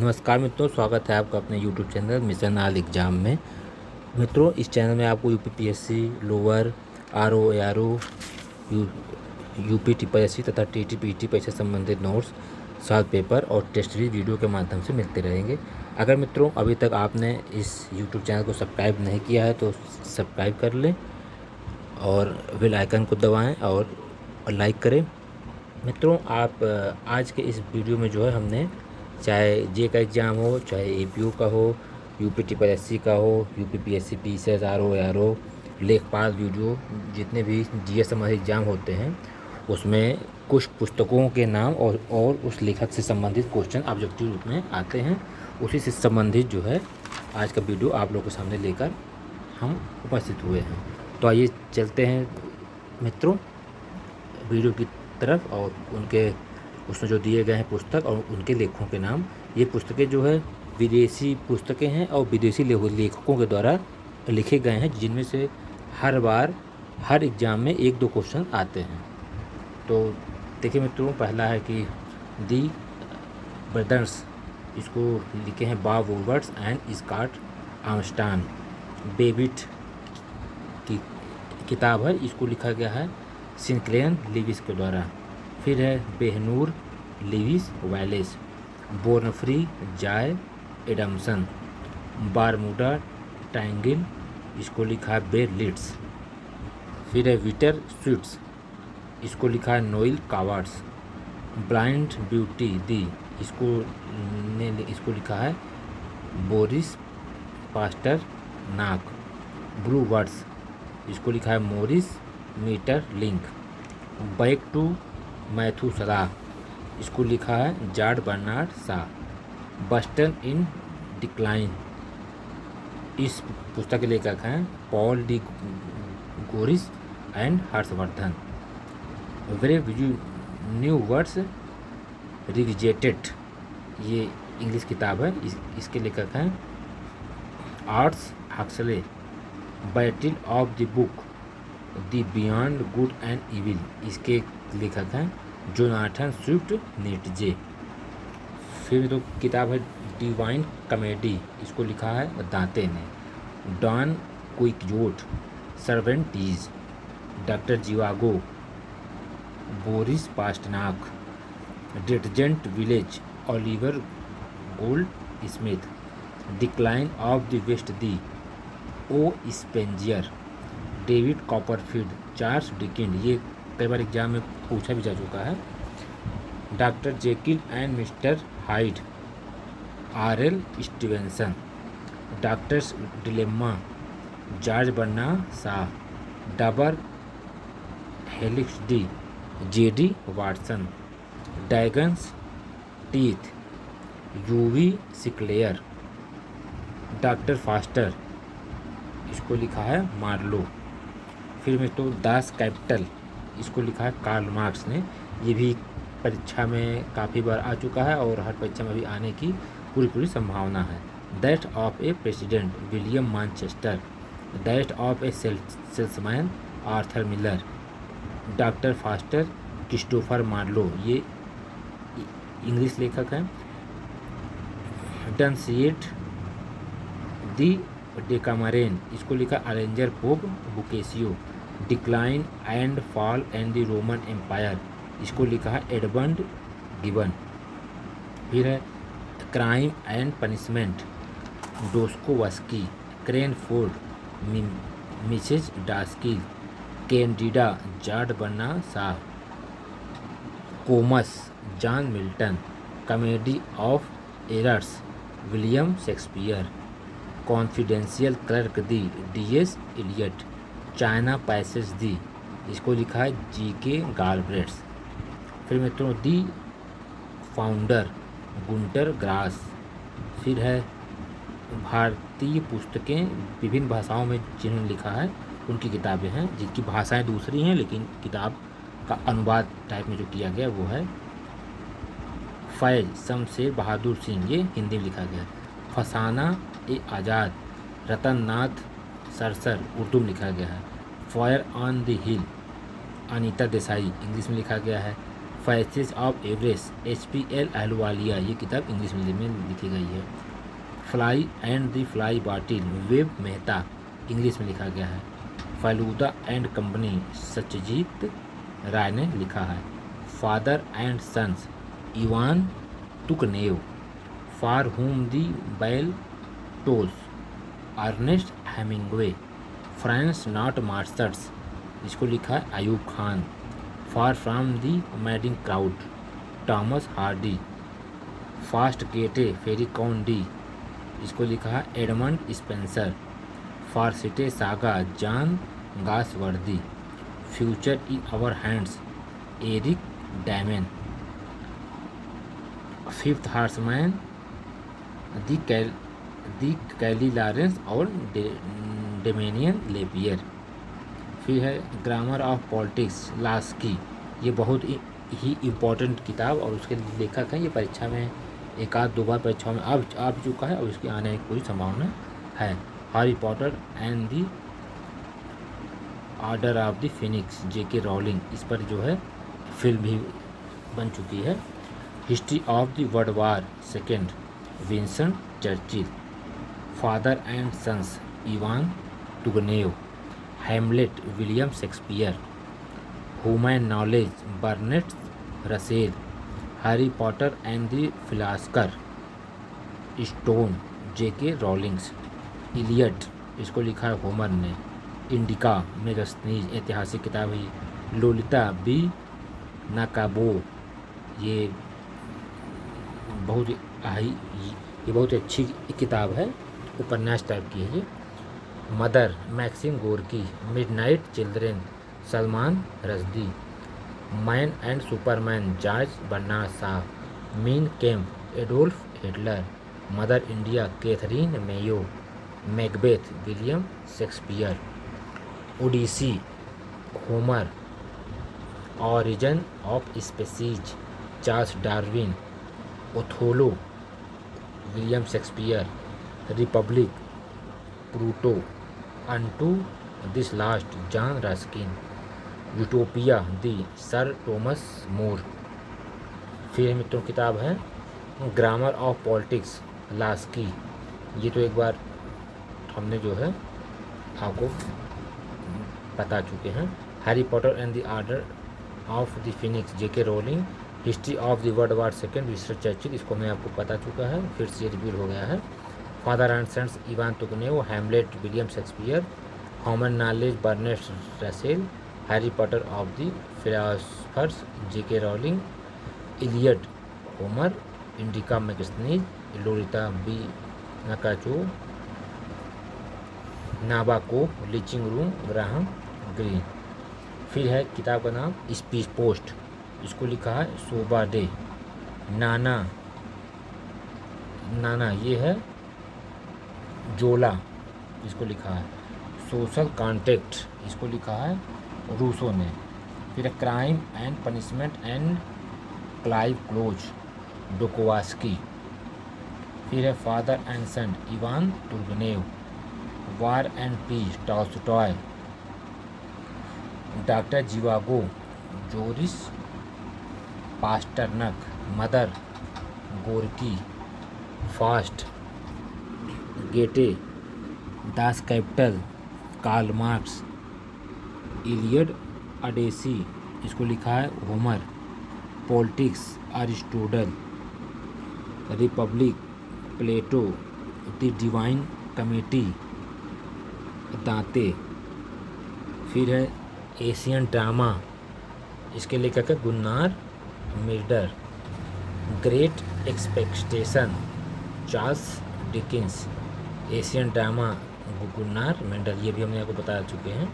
नमस्कार मित्रों, स्वागत है आपका अपने YouTube channel mission all exam में। मित्रों, इस चैनल में आपको UPPSC, lower, RO, ARO, UP TPSC तथा टीटीपीटी परीक्षा संबंधित नोट्स, सॉल्व पेपर और टेस्ट सीरीज वीडियो के माध्यम से मिलते रहेंगे। अगर मित्रों अभी तक आपने इस YouTube चैनल को सब्सक्राइब नहीं किया है तो सब्सक्राइब कर लें और बेल आइकन को दबाएँ और लाइक करें। मित्रों, आप आज के इस वीडियो में जो है हमने चाहे जे का एग्ज़ाम हो, चाहे एपीयू का हो, यूपी टीपीएससी का हो, यूपीपीएससी पीसीएस, आरओ, एआरओ, लेखपाल वीडियो, जितने भी जीएस संबंधित एग्ज़ाम होते हैं उसमें कुछ पुस्तकों के नाम और उस लेखक से संबंधित क्वेश्चन ऑब्जेक्टिव रूप में आते हैं। उसी से संबंधित जो है आज का वीडियो आप लोगों के सामने लेकर हम उपस्थित हुए हैं। तो आइए चलते हैं मित्रों वीडियो की तरफ और उनके उसमें जो दिए गए हैं पुस्तक और उनके लेखकों के नाम। ये पुस्तकें जो है विदेशी पुस्तकें हैं और विदेशी लेखकों के द्वारा लिखे गए हैं, जिनमें से हर बार हर एग्ज़ाम में एक दो क्वेश्चन आते हैं। तो देखिए मित्रों, पहला है कि दी ब्रदर्स, इसको लिखे हैं Bob Woodwards and Scott Armstrong. Babbitt की किताब है, इसको लिखा गया है सिंक्लेयर लेविस के द्वारा। फिर है बेहनूर लेविस वैलेस। बोर्न फ्री जाय एडमसन। बारमूडा ट्रायंगल, इसको लिखा है बेर लिट्स। फिर है विटर स्वीट्स, इसको लिखा है नोइल कावर्ड्स। ब्लाइंड ब्यूटी दी, इसको लिखा है Boris Pasternak. Blue birds, इसको लिखा है Maurice back to Methuselah, इसको लिखा है George Bernard Shaw. Bastion in decline, इस पुस्तक के लेखक हैं Paul D Gorris and Harshvardhan. Brave new world revisited, ये इंग्लिश किताब है, इसके लेखक हैं Aldous Huxley. Battle of the book the beyond good and evil, इसके लेखक हैं जोनाथन स्विफ्ट नीटजे। फिर तो किताब है डिवाइन कॉमेडी, इसको लिखा है दांते ने। Don Quixote, Cervantes. Doctor Zhivago, Boris Pasternak. Deserted village, Oliver Goldsmith. Decline of the west दी, O Spengler. David Copperfield, Charles Dickens, ये कई बार एग्जाम में पूछा भी जा चुका है। Doctor Jekyll and mister Hyde, R L. Stevenson. Doctor's dilemma, George Bernard Shaw. Double helix डी, जे.डी. वाटसन। ड्रैगन्स टीथ, यूवी सिक्लेयर। डॉक्टर फास्टर, इसको लिखा है मार्लो। फिर में तो दास कैपिटल, इसको लिखा है कार्ल मार्क्स ने। ये भी परीक्षा में काफ़ी बार आ चुका है और हर परीक्षा में भी आने की पूरी संभावना है। Death of a president, William Manchester. Death of a salesman, Arthur Miller. Doctor Faustus, Christopher Marlowe, ये इंग्लिश लेखक हैं। डनसिएट दी डेकामरेन, इसको लिखा Alexander Pope Boccaccio. Decline and fall and the Roman Empire, इसको लिखा है एडमंड गिबन। फिर है crime and punishment, Dostoevsky. Cranford, Mrs Gaskell. Candida, George Bernard Shaw. Comus, John Milton. Comedy of errors, William Shakespeare. Confidential clerk दी, T S. Elliot. China passage दी, इसको लिखा है GK. गालब्रेट्स। फिर मित्रों दी फाउंडर, गुंटर ग्रास। फिर है भारतीय पुस्तकें विभिन्न भाषाओं में जिन्होंने लिखा है उनकी किताबें हैं, जिनकी भाषाएं दूसरी हैं लेकिन किताब का अनुवाद टाइप में जो किया गया वो है। फैज शमशेर बहादुर सिंह, ये हिंदी में लिखा गया है। फसाना ए आज़ाद, रतन नाथ सरसर, उर्दू में लिखा गया है। Fire on the hill, Anita Desai, English में लिखा गया है। Faces of Everest, HPL Ahluwalia, ये किताब इंग्लिश में लिखी गई है। Fly and the fly bottle, Ved Mehta, English में लिखा गया है। फालूदा एंड कंपनी, सत्यजीत राय ने लिखा है। Father and sons, Ivan Turgenev. For whom the bell tolls, Ernest Hemingway. Friends not masters, इसको लिखा है Ayub Khan. Far from the madding crowd, Thomas Hardy. Faust Goethe faerie queen डी, इसको लिखा है Edmund Spenser. Forsyte saga, John Galsworthy. Future in our hands, Erik Damman. Fifth horseman, दी Kelly Lawrence और Dominique Lapierre. फिर है ग्रामर ऑफ पॉलिटिक्स, लास्की, ये बहुत ही इम्पोर्टेंट किताब और उसके लेखक हैं। ये परीक्षा में एक आध दो बार परीक्षाओं में आ चुका है और इसके आने की पूरी संभावना है। Harry Potter and the order of the Phoenix, J.K. Rowling, इस पर जो है फिल्म भी बन चुकी है। History of the world war second, Winston Churchill. Father and sons, Ivan Turgenev. Hamlet, William Shakespeare. Human knowledge, Bertrand Russell. Harry Potter and the philosopher stone, J.K. Rowlings. Iliad, इसको लिखा है होमर ने। Indica, Megasthenes, ऐतिहासिक किताब है। Lolita B नाकाबो, ये बहुत अच्छी किताब है, उपन्यास टाइप की है ये। Mother, Maxim Gorky. Midnight children, Salman Rushdie. Man and superman, George Bernard Shaw. Mein Kampf, Adolf Hitler. Mother India, Katherine Mayo. Macbeth, William Shakespeare. Odyssey, Homer. Origin of species, Charles Darwin. Othello, William Shakespeare. Republic, Pluto. Unto this last, John Ruskin. Utopia, दी sir Thomas More. फिर मित्रों किताब है grammar of politics, Laski, ये तो एक बार हमने जो है आपको बता चुके हैं। Harry Potter and the Order of the Phoenix, J.K. Rowling. History of the world war second, Winston Churchill, इसको मैं आपको बता चुका है, फिर से रिपीट हो गया है। Father and sons, Ivan Turgenev. Hamlet, William Shakespeare. Human knowledge, Bertrand Russell. Harry Potter of the philosophers, J.K. Rowling. Iliad, Homer. Indica, Megasthenes. Lolita बी नाकाचो, Nabokov, living room, Graham Greene. फिर है किताब का नाम स्पीच पोस्ट, इसको लिखा है शोभा डे। नाना ये है जोला, इसको लिखा है। सोशल कॉन्ट्रैक्ट, इसको लिखा है रूसो ने। फिर क्राइम एंड पनिशमेंट एंड क्लाइव क्लोज, डोकोवास्की। फिर है father and son, Ivan Turgenev. War and peace, Tolstoy. Doctor Zhivago, Boris Pasternak. Mother, Gorky. Faust, Goethe. Das Kapital, Karl Marx. Iliad, Odyssey, इसको लिखा है Homer. Politics, Aristotle. Republic, Plato. The divine comedy, Dante. फिर है Asian drama, इसके लेखक है Gunnar Myrdal. Great expectation, Charles Dickens. Asian drama, Gunnar Myrdal, ये भी हमने आपको बता चुके हैं।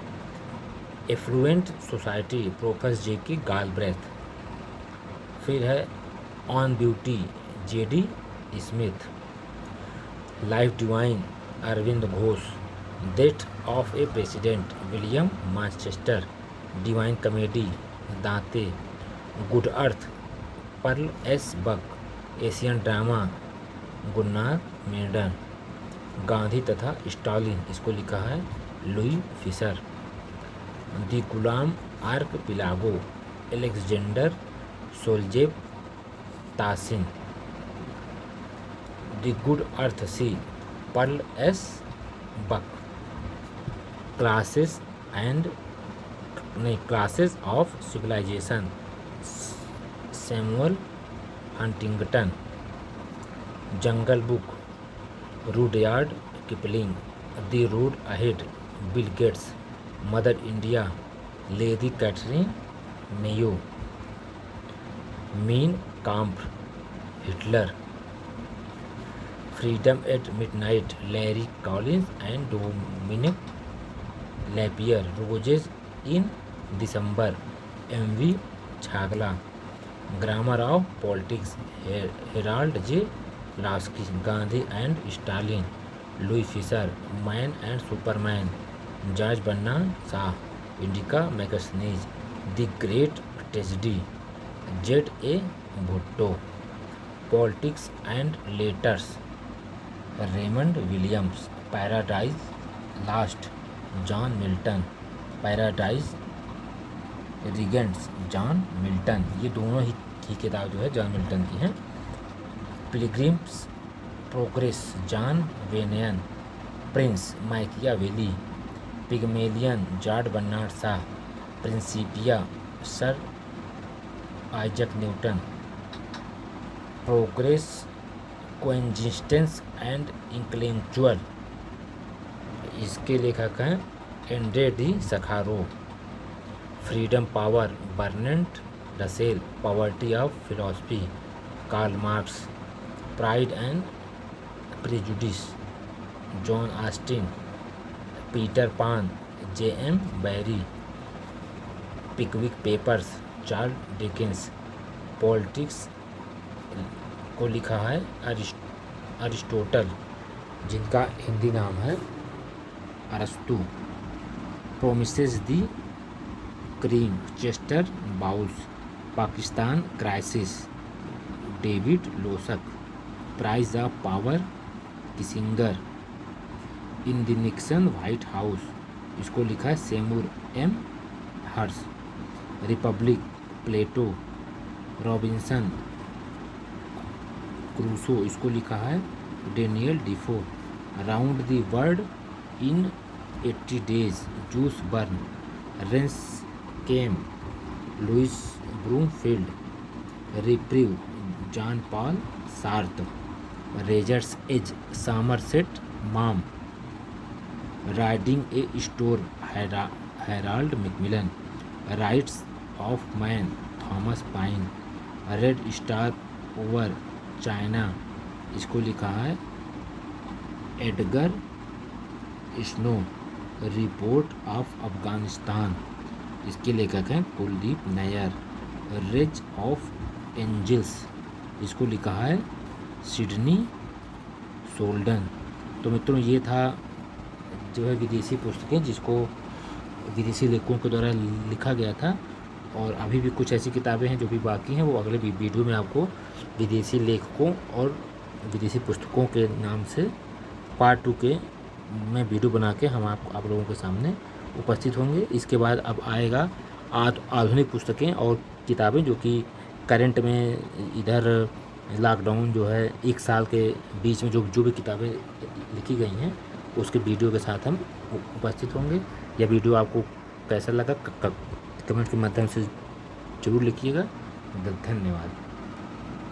Affluent society, professor J.K. Galbraith. फिर है on duty, J.D. Smith. Life divine, Arvind Ghosh. Death of a president, William Manchester. Divine comedy, Dante. Good earth, Pearl S Buck. Asian drama, Gunnar Myrdal. Gandhi तथा स्टालिन, इसको लिखा है Louis Fischer. The Gulag archipelago, Alexander Solzhenitsyn. The good earth सी Pearl S Buck. Clashes and नहीं clashes of civilisation Samuel Huntington. Jungle book Rudyard Kipling. The road ahead Bill Gates. Mother India lady Katherine Mayo. Mein Kampf Hitler. Freedom at midnight Larry Collins and Dominique Lapierre. Roses in December M V Chagla. Grammar of politics Harold J Laski. Gandhi and Stalin Louis Fischer. Man and superman George Bernard Shaw. Indica magazines the great tragedy Z A Bhutto. Politics and letters Raymond Williams. Paradise lost John Milton. Paradise regained John Milton. ये दोनों ही किताब जो है John Milton की हैं। Pilgrim's progress John Bunyan. Prince Machiavelli. Pygmalion George Bernard Shaw. Principia sir Isaac Newton. Progress coexistence and intellectual इसके लेखक हैं Andrei D Sakharov. Freedom power Bertrand Russell. Poverty of philosophy Karl Marx. Pride and prejudice John Austen. Peter Pan J M Barrie. Pickwick papers Charles Dickens. Politics को लिखा है Aristotle जिनका हिंदी नाम है Arastu. Promises दी क्रीम Chester Bowles. Pakistan crisis David लोसक। Prize of power Kissinger. In the Nixon White House इसको लिखा है Seymour M Hersh. Republic Plato. Robinson Crusoe इसको लिखा है Daniel Defoe. Round the world in 80 days जूस Verne. Rains came Louis Bromfield. Reprieve Jean Paul Sartre. Razor's edge Somerset Maugham. Riding a storm Harold Macmillan. Rights of man Thomas Paine. Red star over China इसको लिखा है Edgar Snow. Report of Afghanistan इसके लेखक हैं Kuldeep Nayyar. Raise of angels इसको लिखा है Sydney सोल्डन। तो मित्रों ये था जो है विदेशी पुस्तकें जिसको विदेशी लेखकों के द्वारा लिखा गया था। और अभी भी कुछ ऐसी किताबें हैं जो भी बाकी हैं, वो अगले वीडियो में आपको विदेशी लेखकों और विदेशी पुस्तकों के नाम से पार्ट 2 के में वीडियो बना के हम आप लोगों के सामने उपस्थित होंगे। इसके बाद अब आएगा आधुनिक पुस्तकें और किताबें जो कि करंट में इधर लॉकडाउन जो है 1 साल के बीच में जो भी किताबें लिखी गई हैं उसके वीडियो के साथ हम उपस्थित होंगे। यह वीडियो आपको कैसा लगा कमेंट के माध्यम से ज़रूर लिखिएगा। धन्यवाद।